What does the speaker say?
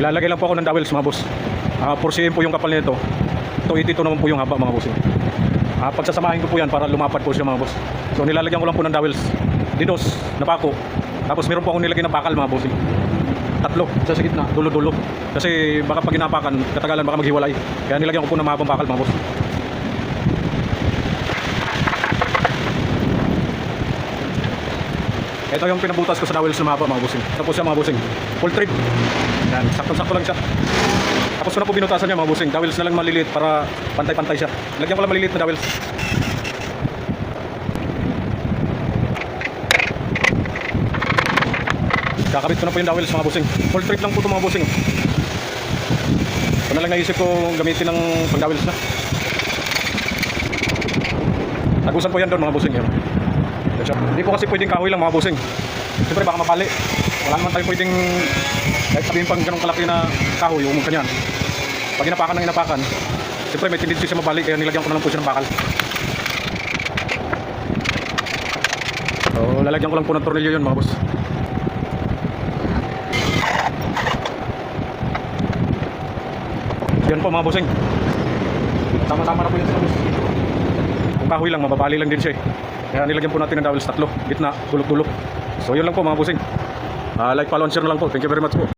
Lalagay lang po ako ng dowels mga boss. 4cm po yung kapal nito. 282 naman po yung haba mga boss. Pagsasamahin ko po yan para lumapad po siya mga boss. So nilalagyan ko lang po ng dowels. Dinos, napako. Tapos meron po akong nilagay na bakal mga boss. Tatlo sa gitna, dulo-dulo. Kasi baka pag inapakan, katagalan baka maghiwalay. Kaya nilagyan ko po ng mahabang bakal mga boss. Ito yung pinabutas ko sa dowels na mahaba mga bossing. Ito po siya mga bossing. Full thread. Yan, sakto-sakto lang siya. Tapos ko na po binutasan niya mga bossing. Dowels na lang maliliit para pantay-pantay siya. Lagyan ko lang maliliit na dowels. Kakabit ko na po yung dowels mga bossing. Full thread lang po ito mga bossing. Ito na lang naisip ko gamitin ng pang-dowels na. Tagusan po yan doon mga bossing. Yan. Hindi po kasi pwedeng kahoy lang mga bossing. Siyempre baka mapali. Wala naman tayo pwedeng kahit sabihin pang ganong kalaki na kahoy, umong kanyan. Pag inapakan ng inapakan, siyempre may tendency siya mabali, kaya nilagyan ko na lang po siya ng bakal. So lalagyan ko lang po ng tornilyo yun mga boss. Yan po mga bossing. Tama-tama na po yun sa boss. Kung kahoy lang, mababali lang din siya eh. Kaya nilagyan po natin ng dowels tatlo, gitna, tulok-tulok. So yun lang po mga bossing. Like, follow, and share na lang po. Thank you very much po.